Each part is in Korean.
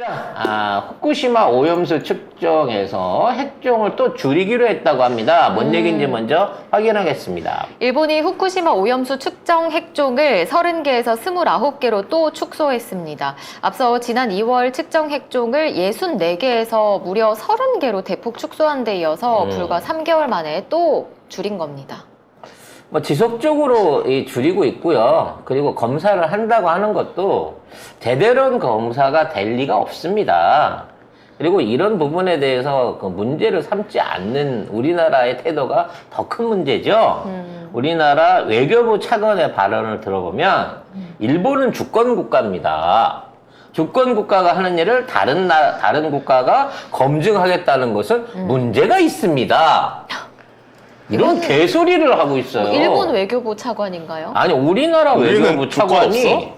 후쿠시마 오염수 측정에서 핵종을 또 줄이기로 했다고 합니다. 뭔 얘기인지 먼저 확인하겠습니다. 일본이 후쿠시마 오염수 측정 핵종을 30개에서 29개로 또 축소했습니다. 앞서 지난 2월 측정 핵종을 64개에서 무려 30개로 대폭 축소한 데 이어서 불과 3개월 만에 또 줄인 겁니다. 지속적으로 줄이고 있고요. 그리고 검사를 한다고 하는 것도 제대로 된 검사가 될 리가 없습니다. 그리고 이런 부분에 대해서 그 문제를 삼지 않는 우리나라의 태도가 더 큰 문제죠. 우리나라 외교부 차관의 발언을 들어보면 일본은 주권 국가입니다. 주권 국가가 하는 일을 다른 국가가 검증하겠다는 것은 문제가 있습니다. 이런 개소리를 하고 있어요. 일본 외교부 차관인가요? 아니, 우리나라 외교부 차관이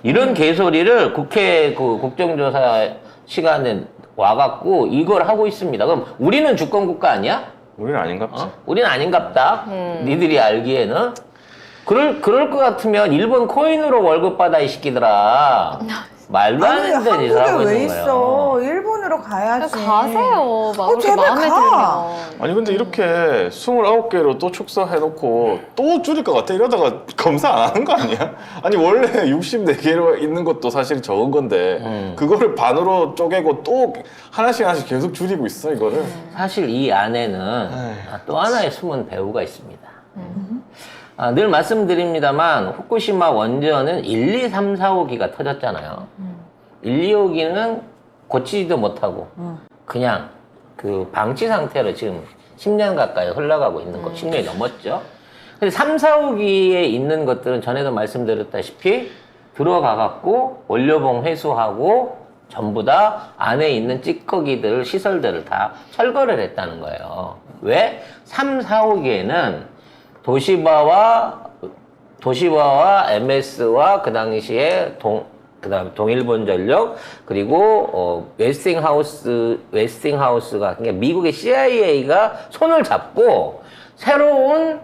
이런 개소리를 국회 국정조사 시간에 와갖고 이걸 하고 있습니다. 그럼 우리는 주권국가 아니야? 우리는 아닌갑지. 우리는 아닌갑다. 니들이 알기에는. 그럴 것 같으면 일본 코인으로 월급 받아, 이 새끼들아. 말도 안 되는 짓을 하고 한국에 왜 있는 있어? 거예요. 일본으로 가야지. 가세요. 그렇게 제발 마음에 가. 들면. 아니 근데 이렇게 29개로 또 축소해놓고 또 줄일 것 같아. 이러다가 검사 안 하는 거 아니야? 아니 원래 64개로 있는 것도 사실 적은 건데 그거를 반으로 쪼개고 또 하나씩 계속 줄이고 있어 이거를. 사실 이 안에는 또 하나의 숨은 배우가 있습니다. 늘 말씀드립니다만 후쿠시마 원전은 1, 2, 3, 4, 5기가 터졌잖아요. 1, 2, 5기는 고치지도 못하고 그냥 그 방치 상태로 지금 10년 가까이 흘러가고 있는 거, 10년이 넘었죠. 근데 3, 4, 5기에 있는 것들은 전에도 말씀드렸다시피 들어가갖고 원료봉 회수하고 전부 다 안에 있는 찌꺼기들, 시설들을 다 철거를 했다는 거예요. 왜? 3, 4, 5기에는 도시바와 MS와 그 당시에 그다음에 동일본전력 그리고 웨스팅하우스가 그러니까 미국의 CIA가 손을 잡고 새로운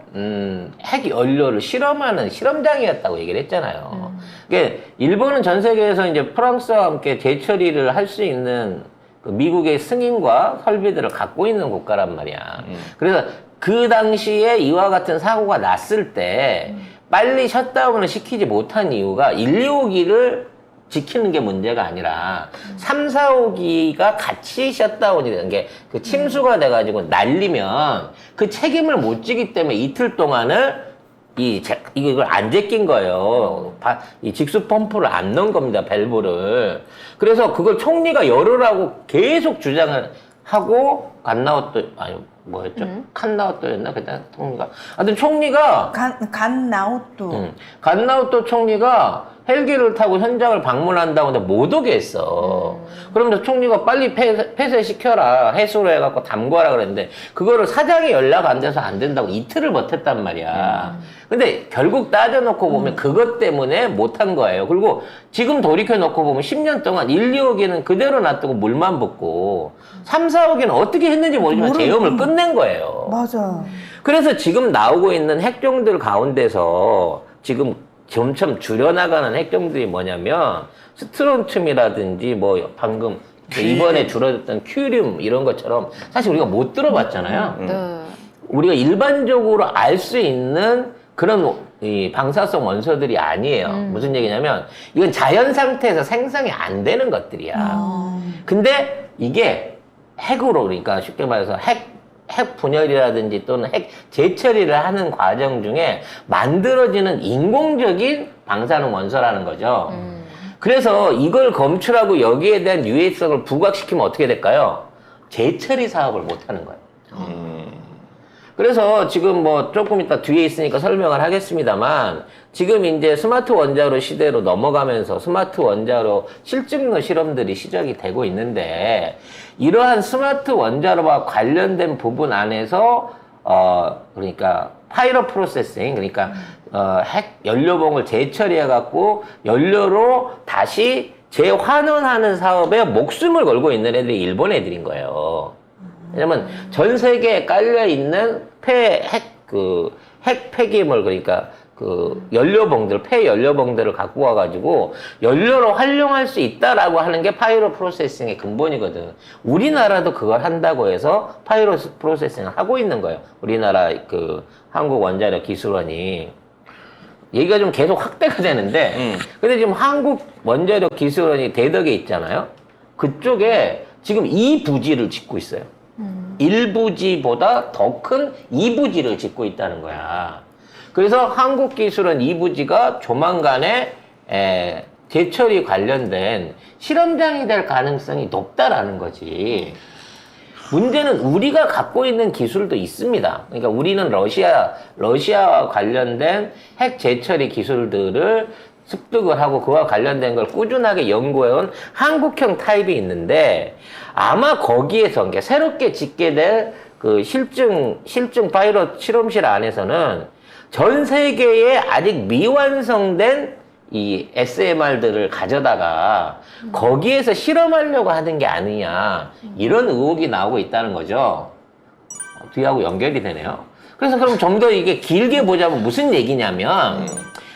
핵 연료를 실험하는 실험장이었다고 얘기를 했잖아요. 그러니까 일본은 전 세계에서 이제 프랑스와 함께 재처리를 할 수 있는 그 미국의 승인과 설비들을 갖고 있는 국가란 말이야. 그래서 그 당시에 이와 같은 사고가 났을 때 빨리 셧다운을 시키지 못한 이유가 1, 2, 5기를 지키는 게 문제가 아니라 3, 4, 5기가 같이 셧다운이 되는 게 그 침수가 돼가지고 날리면 그 책임을 못 지기 때문에 이틀 동안을 이걸 안 제낀 거예요. 이 직수 펌프를 안 넣은 겁니다, 밸브를. 그래서 그걸 총리가 열으라고 계속 주장을 하고 칸나오토였나? 그때 총리가. 하여튼 총리가. 간나우토 총리가 헬기를 타고 현장을 방문한다고 근데 못 오게 했어. 그러면서 총리가 빨리 폐쇄시켜라. 해수로 해갖고 담궈라 그랬는데, 그거를 사장이 연락 안 돼서 안 된다고 이틀을 버텼단 말이야. 근데 결국 따져놓고 보면 그것 때문에 못한 거예요. 그리고 지금 돌이켜놓고 보면 10년 동안 1, 2호기는 그대로 놔두고 물만 붓고 3, 4호기는 어떻게 했는지 모르지만 제염을 끝낸 거예요. 맞아. 그래서 지금 나오고 있는 핵종들 가운데서 지금 점점 줄여나가는 핵종들이 뭐냐면 스트론튬이라든지 뭐 방금 이번에 줄어들었던 큐륨 이런 것처럼 사실 우리가 못 들어봤잖아요. 네. 우리가 일반적으로 알 수 있는 그런 이 방사성 원소들이 아니에요. 무슨 얘기냐면 이건 자연 상태에서 생성이 안 되는 것들이야. 근데 이게 핵으로, 그러니까 쉽게 말해서 핵 분열이라든지 또는 핵 재처리를 하는 과정 중에 만들어지는 인공적인 방사능 원소라는 거죠. 그래서 이걸 검출하고 여기에 대한 유해성을 부각시키면 어떻게 될까요? 재처리 사업을 못 하는 거예요. 그래서 지금 뭐 조금 이따 뒤에 있으니까 설명을 하겠습니다만 지금 이제 스마트 원자로 시대로 넘어가면서 스마트 원자로 실증 실험들이 시작이 되고 있는데 이러한 스마트 원자로와 관련된 부분 안에서 그러니까 파이로 프로세싱, 그러니까 핵 연료봉을 재처리해 갖고 연료로 다시 재환원하는 사업에 목숨을 걸고 있는 애들이 일본 애들인 거예요. 왜냐면 전 세계에 깔려 있는 핵 폐기물, 그러니까 그 연료봉들, 폐연료봉들을 갖고 와가지고 연료로 활용할 수 있다라고 하는 게 파이로 프로세싱의 근본이거든. 우리나라도 그걸 한다고 해서 파이로 프로세싱을 하고 있는 거예요. 우리나라 그 한국원자력기술원이. 얘기가 좀 계속 확대가 되는데, 근데 지금 한국원자력기술원이 대덕에 있잖아요. 그쪽에 지금 2부지를 짓고 있어요. 1부지보다 더 큰 2부지를 짓고 있다는 거야. 그래서 한국기술원 2부지가 조만간에 제철이 관련된 실험장이 될 가능성이 높다라는 거지. 문제는 우리가 갖고 있는 기술도 있습니다. 그러니까 우리는 러시아와 관련된 핵 재처리 기술들을 습득을 하고 그와 관련된 걸 꾸준하게 연구해온 한국형 타입이 있는데 아마 거기에서 그러니까 새롭게 짓게 될 그 실증 파이럿 실험실 안에서는 전 세계에 아직 미완성된 이 SMR들을 가져다가 거기에서 실험하려고 하는 게 아니냐 이런 의혹이 나오고 있다는 거죠. 뒤하고 연결이 되네요. 그래서 그럼 좀 더 이게 길게 보자면 무슨 얘기냐면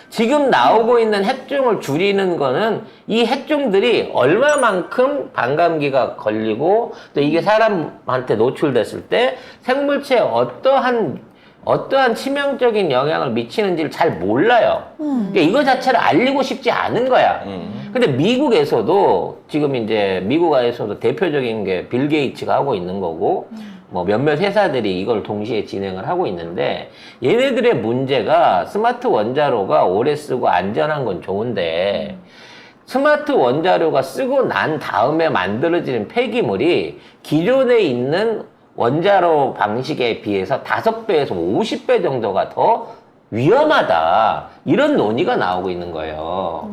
지금 나오고 있는 핵종을 줄이는 거는 이 핵종들이 얼마만큼 반감기가 걸리고 또 이게 사람한테 노출됐을 때 생물체에 어떠한 치명적인 영향을 미치는지를 잘 몰라요. 그러니까 이거 자체를 알리고 싶지 않은 거야. 근데 미국에서도 지금 이제 미국에서도 대표적인 게 빌 게이츠가 하고 있는 거고 뭐 몇몇 회사들이 이걸 동시에 진행을 하고 있는데 얘네들의 문제가 스마트 원자로가 오래 쓰고 안전한 건 좋은데 스마트 원자로가 쓰고 난 다음에 만들어지는 폐기물이 기존에 있는 원자로 방식에 비해서 5배에서 50배 정도가 더 위험하다. 이런 논의가 나오고 있는 거예요.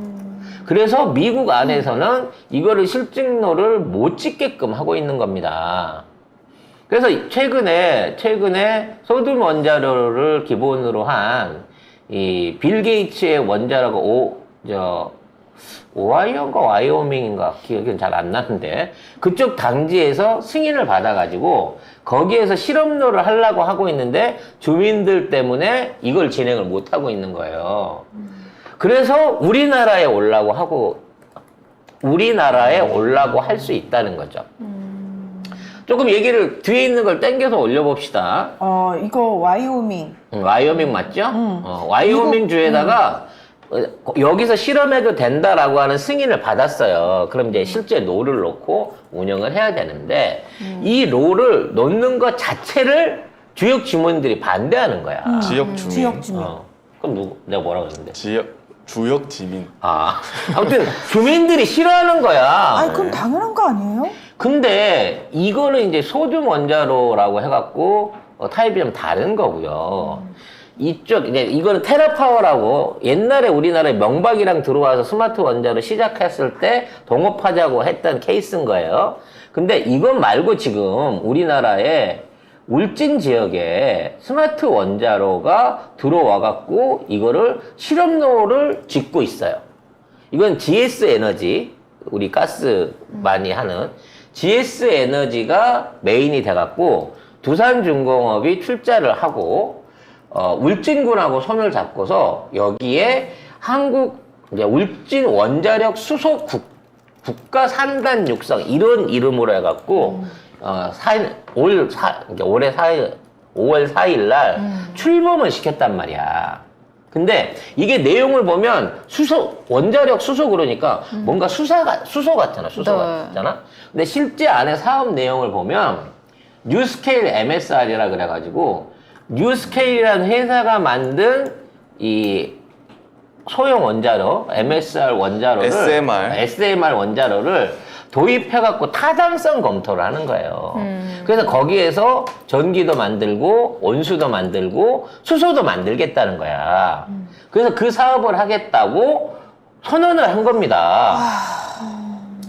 그래서 미국 안에서는 이거를 실증로를 못 짓게끔 하고 있는 겁니다. 그래서 최근에 소듐 원자로를 기본으로 한 이 빌 게이츠의 원자로가 오하이오인가 와이오밍인가 기억이 잘 안 나는데 그쪽 당지에서 승인을 받아가지고 거기에서 실험로를 하려고 하고 있는데 주민들 때문에 이걸 진행을 못 하고 있는 거예요. 그래서 우리나라에 올라고 할 수 있다는 거죠. 조금 얘기를 뒤에 있는 걸 땡겨서 올려봅시다. 이거 와이오밍. 와이오밍 맞죠? 와이오밍 주에다가 여기서 실험해도 된다라고 하는 승인을 받았어요. 그럼 이제 실제 롤을 놓고 운영을 해야 되는데 이 롤을 놓는 것 자체를 지역 주민들이 반대하는 거야. 지역 주민. 지역 주민. 그럼 내가 뭐라고 했는데? 주역 지민. 아무튼 주민들이 싫어하는 거야. 아니, 그럼 당연한 거 아니에요? 근데 이거는 이제 소듐 원자로라고 해갖고 타입이 좀 다른 거고요. 이거는 테라파워라고 옛날에 우리나라에 명박이랑 들어와서 스마트 원자로 시작했을 때 동업하자고 했던 케이스인 거예요. 근데 이건 말고 지금 우리나라에 울진 지역에 스마트 원자로가 들어와갖고 이거를 실험로를 짓고 있어요. 이건 GS 에너지, 우리 가스 많이 하는 GS 에너지가 메인이 돼갖고 두산중공업이 출자를 하고 울진군하고 손을 잡고서 여기에 이제 울진 원자력 수소 국가 산단 육성 이런 이름으로 해갖고 올해 5월 4일 날 출범을 시켰단 말이야. 근데 이게 내용을 보면 원자력 수소 그러니까 뭔가 수소 같잖아. 수소 같잖아. 근데 실제 안에 사업 내용을 보면 뉴스케일 MSR이라 그래가지고 뉴스케일이라는 회사가 만든 이 소형 원자로 MSR 원자로를 SMR 원자로를 도입해갖고 타당성 검토를 하는 거예요. 그래서 거기에서 전기도 만들고 온수도 만들고 수소도 만들겠다는 거야. 그래서 그 사업을 하겠다고 선언을 한 겁니다.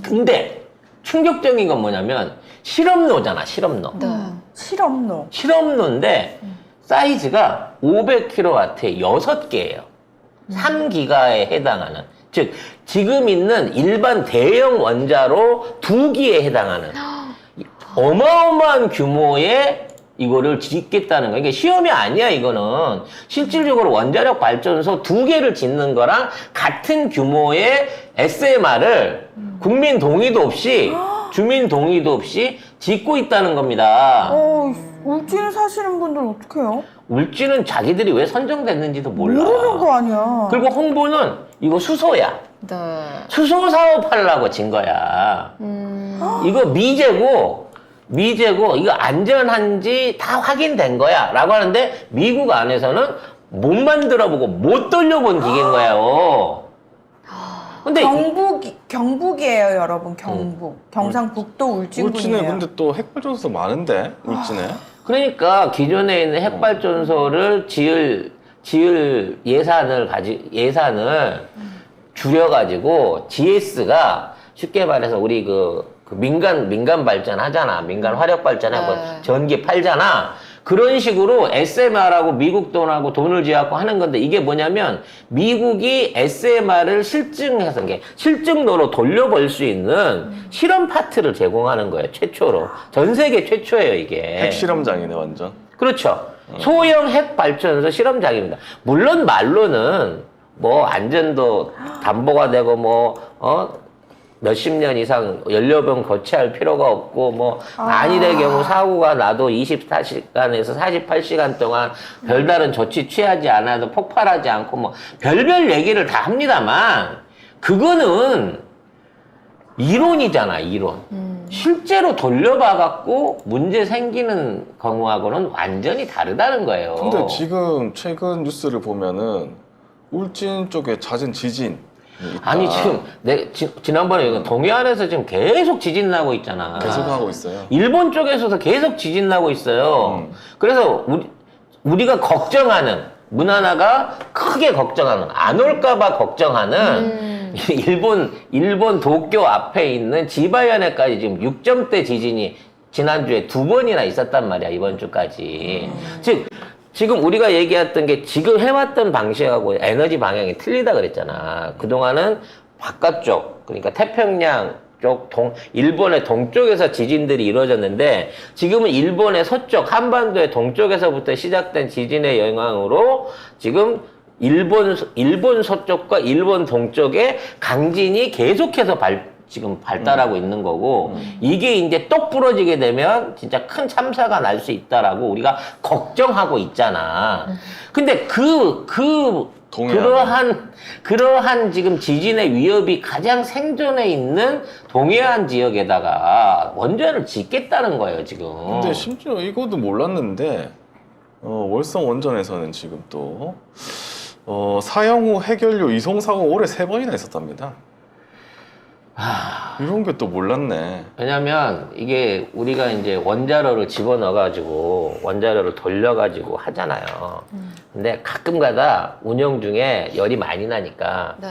근데 충격적인 건 뭐냐면 실험로잖아, 실험로. 실험로. 실험로인데 사이즈가 500kW에 6개예요. 3기가에 해당하는. 즉 지금 있는 일반 대형 원자로 2기에 해당하는 어마어마한 규모의 이거를 짓겠다는 거야. 이게 시험이 아니야, 이거는. 실질적으로 원자력 발전소 2개를 짓는 거랑 같은 규모의 SMR을 국민 동의도 없이, 주민 동의도 없이 짓고 있다는 겁니다. 울진에 사시는 분들 어떡해요? 울진은 자기들이 왜 선정됐는지도 몰라. 모르는 거 아니야. 그리고 홍보는 이거 수소야. 네. 수소 사업 하려고 진 거야. 이거 미제고 이거 안전한지 다 확인된 거야 라고 하는데 미국 안에서는 못 만들어보고 못 돌려본 기계인 거예요. 근데 경북이에요, 여러분. 경북. 경상북도 울진군이에요. 울진에 근데 또 핵발전소 많은데 울진에. 그러니까 기존에 있는 핵발전소를 지을 예산을 줄여가지고 GS가 쉽게 말해서 우리 그 민간 발전 하잖아. 민간 화력 발전하고 네. 전기 팔잖아. 그런 식으로 SMR하고 미국 돈하고 돈을 쥐어갖고 하는 건데 이게 뭐냐면 미국이 SMR을 실증해서 실증로로 돌려볼 수 있는 실험 파트를 제공하는 거예요. 최초로. 전 세계 최초예요, 이게. 핵실험장이네 완전. 그렇죠. 소형 핵 발전소 실험장입니다. 물론 말로는 뭐 안전도 담보가 되고 몇십 년 이상 연료병 교체할 필요가 없고 아니될 경우 사고가 나도 24시간에서 48시간 동안 별다른 조치 취하지 않아도 폭발하지 않고 별별 얘기를 다 합니다만 그거는 이론이잖아, 이론. 실제로 돌려봐갖고 문제 생기는 경우하고는 완전히 다르다는 거예요. 근데 지금 최근 뉴스를 보면은 울진 쪽에 잦은 지진. 아니 지금 지난번에 동해안에서 지금 계속 지진 나고 있잖아. 계속 하고 있어요. 일본 쪽에서도 계속 지진 나고 있어요. 그래서 우리가 걱정하는 문하나가 크게 걱정하는 안 올까봐 걱정하는 일본 도쿄 앞에 있는 지바현에까지 지금 6점대 지진이 지난주에 2번이나 있었단 말이야, 이번 주까지. 즉 지금 우리가 얘기했던 게 지금 해왔던 방식하고 에너지 방향이 틀리다 그랬잖아. 그동안은 바깥쪽, 그러니까 태평양 쪽, 일본의 동쪽에서 지진들이 이루어졌는데 지금은 일본의 서쪽, 한반도의 동쪽에서부터 시작된 지진의 영향으로 지금 일본 서쪽과 일본 동쪽에 강진이 계속해서 지금 발달하고 있는 거고 이게 이제 똑 부러지게 되면 진짜 큰 참사가 날 수 있다라고 우리가 걱정하고 있잖아. 근데 그러한 지금 지진의 위협이 가장 생존해 있는 동해안 지역에다가 원전을 짓겠다는 거예요, 지금. 근데 심지어 이것도 몰랐는데 월성 원전에서는 지금 또 사형 후 핵연료 이송 사고 올해 3번이나 있었답니다. 이런 게 또 몰랐네. 왜냐면 이게 우리가 이제 원자로를 집어넣어가지고 원자로를 돌려가지고 하잖아요. 근데 가끔 가다 운영 중에 열이 많이 나니까 네.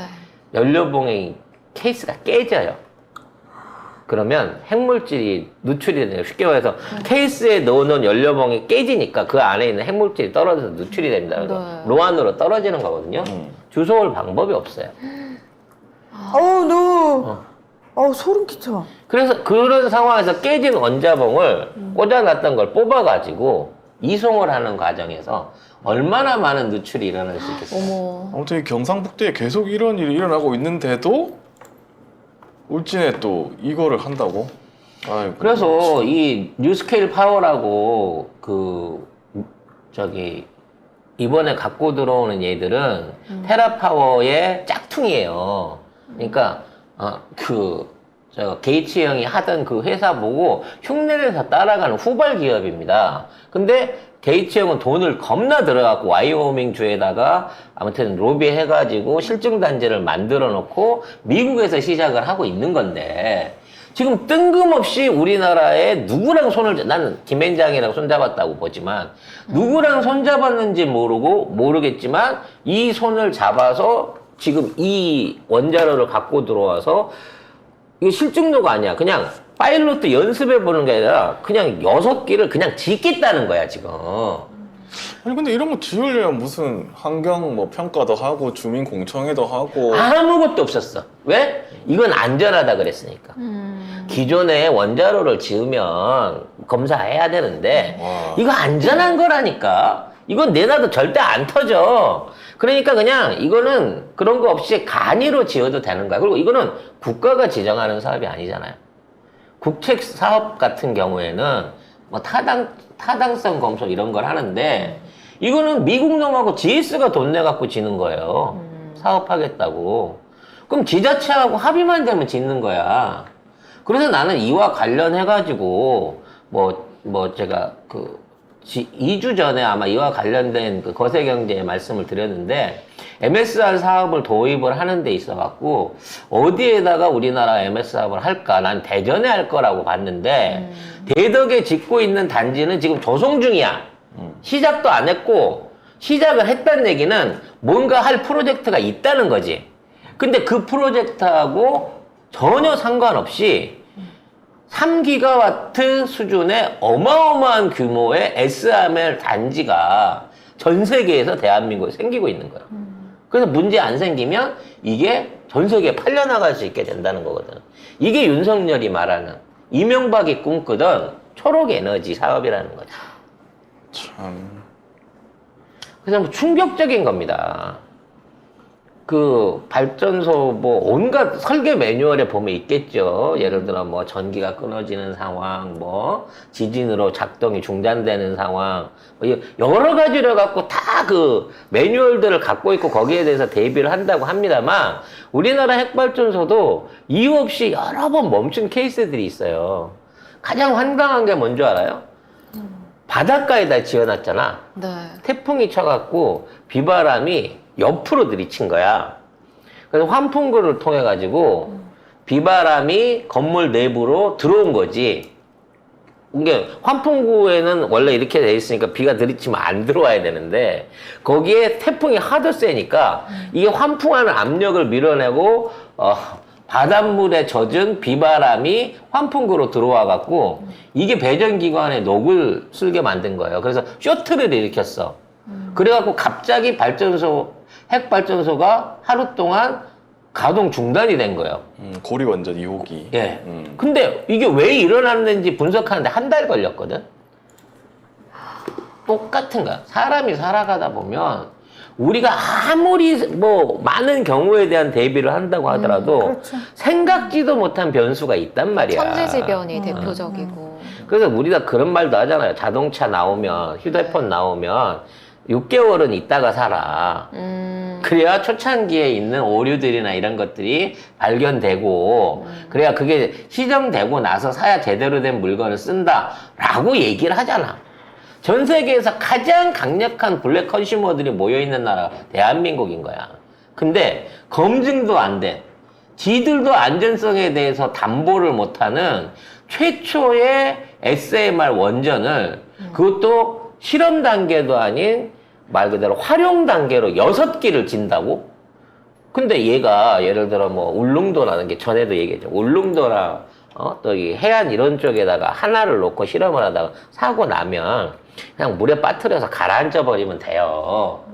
연료봉의 케이스가 깨져요. 그러면 핵물질이 누출이 돼요. 쉽게 말해서 케이스에 넣어놓은 연료봉이 깨지니까 그 안에 있는 핵물질이 떨어져서 누출이 됩니다. 그래서 네. 로안으로 떨어지는 거거든요. 주워올 방법이 없어요. 소름 끼쳐. 그래서 그런 상황에서 깨진 원자봉을 꽂아놨던 걸 뽑아가지고 이송을 하는 과정에서 얼마나 많은 누출이 일어날 수 있겠어요. 어머. 아무튼 이 경상북도에 계속 이런 일이 일어나고 있는데도 울진에 또 이거를 한다고? 아이고. 그래서 이 뉴스케일 파워라고 이번에 갖고 들어오는 얘들은 테라파워의 짝퉁이에요. 그러니까 게이츠 형이 하던 그 회사 보고 흉내내서 따라가는 후발 기업입니다. 근데 게이츠 형은 돈을 겁나 들어갖고 와이오밍 주에다가 아무튼 로비해가지고 실증단지를 만들어 놓고 미국에서 시작을 하고 있는 건데 지금 뜬금없이 우리나라에 누구랑 나는 김앤장이랑 손잡았다고 보지만 누구랑 손잡았는지 모르겠지만 이 손을 잡아서 지금 이 원자로를 갖고 들어와서 이게 실증도가 아니야. 그냥 파일럿 연습해 보는 게 아니라 그냥 6기를 그냥 짓겠다는 거야, 지금. 아니 근데 이런 거 지으려면 무슨 환경 뭐 평가도 하고 주민 공청회도 하고 아무것도 없었어. 왜? 이건 안전하다 그랬으니까. 기존에 원자로를 지으면 검사해야 되는데 와. 이거 안전한 거라니까. 이건 내놔도 절대 안 터져. 그러니까 그냥 이거는 그런 거 없이 간이로 지어도 되는 거야. 그리고 이거는 국가가 지정하는 사업이 아니잖아요. 국책 사업 같은 경우에는 뭐 타당성 검토 이런 걸 하는데 이거는 미국 놈하고 GS가 돈 내갖고 지는 거예요. 사업하겠다고. 그럼 지자체하고 합의만 되면 짓는 거야. 그래서 나는 이와 관련해가지고 제가 2주 전에 아마 이와 관련된 그 거세경제의 말씀을 드렸는데 MSR 사업을 도입을 하는 데 있어갖고 어디에다가 우리나라 MS 사업을 할까? 난 대전에 할 거라고 봤는데 대덕에 짓고 있는 단지는 지금 조성 중이야. 시작도 안 했고 시작을 했다는 얘기는 뭔가 할 프로젝트가 있다는 거지. 근데 그 프로젝트하고 전혀 상관없이 3기가와트 수준의 어마어마한 규모의 SMR 단지가 전 세계에서 대한민국에 생기고 있는 거야. 그래서 문제 안 생기면 이게 전 세계에 팔려나갈 수 있게 된다는 거거든. 이게 윤석열이 말하는 이명박이 꿈꾸던 초록 에너지 사업이라는 거죠. 참 그래서 뭐 충격적인 겁니다. 그 발전소 뭐 온갖 설계 매뉴얼에 보면 있겠죠. 예를 들어 뭐 전기가 끊어지는 상황, 뭐 지진으로 작동이 중단되는 상황, 뭐 여러 가지를 갖고 다 그 매뉴얼들을 갖고 있고 거기에 대해서 대비를 한다고 합니다만 우리나라 핵발전소도 이유 없이 여러 번 멈춘 케이스들이 있어요. 가장 황당한 게 뭔지 알아요? 바닷가에다 지어놨잖아. 네. 태풍이 쳐갖고 비바람이 옆으로 들이친 거야. 그래서 환풍구를 통해 가지고 비바람이 건물 내부로 들어온 거지. 이게 환풍구에는 원래 이렇게 돼 있으니까 비가 들이치면 안 들어와야 되는데 거기에 태풍이 하도 세니까 이게 환풍하는 압력을 밀어내고 바닷물에 젖은 비바람이 환풍구로 들어와 갖고 이게 배전기관에 녹을 쓸게 만든 거예요. 그래서 쇼트를 일으켰어. 그래갖고 갑자기 핵발전소가 하루 동안 가동 중단이 된 거예요. 고리 원전 2호기. 예. 근데 이게 왜 일어났는지 분석하는데 한 달 걸렸거든. 똑같은 거야. 사람이 살아가다 보면 우리가 아무리 뭐 많은 경우에 대한 대비를 한다고 하더라도 그렇죠. 생각지도 못한 변수가 있단 말이야. 천재지변이 대표적이고. 그래서 우리가 그런 말도 하잖아요. 자동차 나오면, 휴대폰 나오면 6개월은 있다가 살아. 그래야 초창기에 있는 오류들이나 이런 것들이 발견되고, 그래야 그게 시정되고 나서 사야 제대로 된 물건을 쓴다라고 얘기를 하잖아. 전 세계에서 가장 강력한 블랙 컨슈머들이 모여있는 나라가 대한민국인 거야. 근데 검증도 안 된, 지들도 안전성에 대해서 담보를 못하는 최초의 SMR 원전을 그것도 실험 단계도 아닌 말 그대로 활용 단계로 6기를 진다고? 근데 얘가 예를 들어 뭐 울릉도라는 게 전에도 얘기했죠. 울릉도나 또 이 해안 이런 쪽에다가 하나를 놓고 실험을 하다가 사고 나면 그냥 물에 빠뜨려서 가라앉아 버리면 돼요.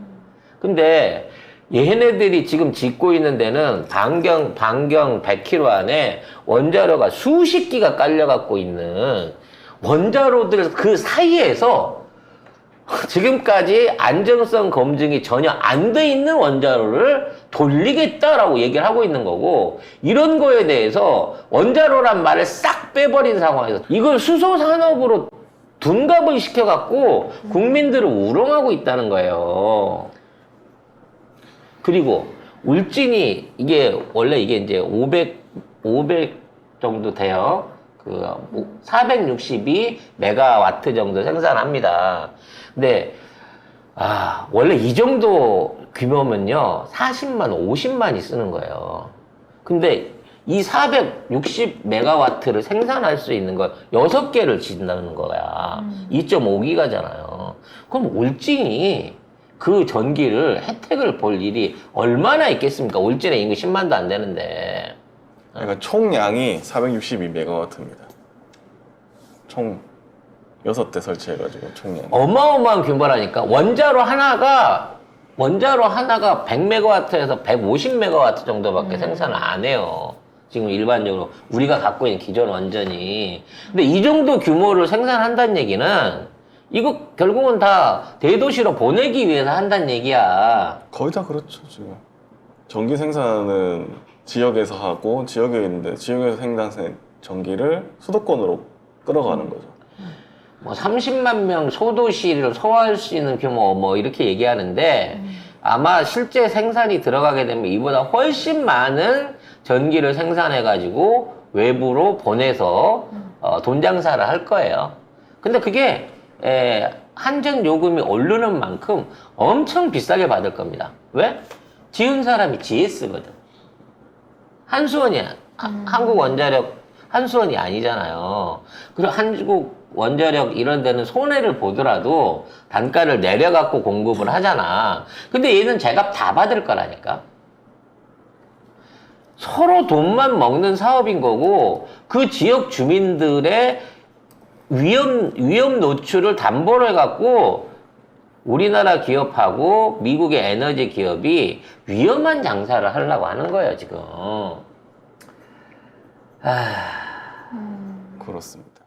근데 얘네들이 지금 짓고 있는 데는 반경 100km 안에 원자로가 수십 기가 깔려갖고 있는 원자로들 그 사이에서 지금까지 안정성 검증이 전혀 안 돼 있는 원자로를 돌리겠다라고 얘기를 하고 있는 거고, 이런 거에 대해서 원자로란 말을 싹 빼버린 상황에서 이걸 수소산업으로 둔갑을 시켜갖고 국민들을 우롱하고 있다는 거예요. 그리고 울진이 이게 원래 이게 이제 500 정도 돼요. 그 462 메가와트 정도 생산합니다. 근데 원래 이 정도 규모면요 40만 50만이 쓰는 거예요. 근데 이 460 메가와트를 생산할 수 있는 걸 6개를 짓는다는 거야. 2.5기가잖아요. 그럼 울진이 그 전기를 혜택을 볼 일이 얼마나 있겠습니까? 울진의 인구 10만도 안 되는데. 그러니까 총량이 462메가와트입니다. 총 6대 설치해가지고 총량. 어마어마한 규모라니까. 원자로 하나가 100메가와트에서 150메가와트 정도밖에 생산을 안 해요. 지금 일반적으로 우리가 갖고 있는 기존 원전이. 근데 이 정도 규모를 생산한다는 얘기는 이거 결국은 다 대도시로 보내기 위해서 한다는 얘기야. 거의 다 그렇죠 지금. 전기 생산은 지역에서 하고 지역에 있는데 지역에서 생산된 전기를 수도권으로 끌어가는 거죠. 뭐 30만 명 소도시를 소화할 수 있는 규모 뭐 이렇게 얘기하는데 아마 실제 생산이 들어가게 되면 이보다 훨씬 많은 전기를 생산해 가지고 외부로 보내서 돈 장사를 할 거예요. 근데 그게 한전 요금이 오르는 만큼 엄청 비싸게 받을 겁니다. 왜? 지은 사람이 GS거든. 한수원이야. 한국원자력 한수원이 아니잖아요. 그리고 한국원자력 이런 데는 손해를 보더라도 단가를 내려갖고 공급을 하잖아. 근데 얘는 제값 다 받을 거라니까. 서로 돈만 먹는 사업인 거고 그 지역 주민들의 위험 노출을 담보로 해갖고 우리나라 기업하고 미국의 에너지 기업이 위험한 장사를 하려고 하는 거예요, 지금. 그렇습니다.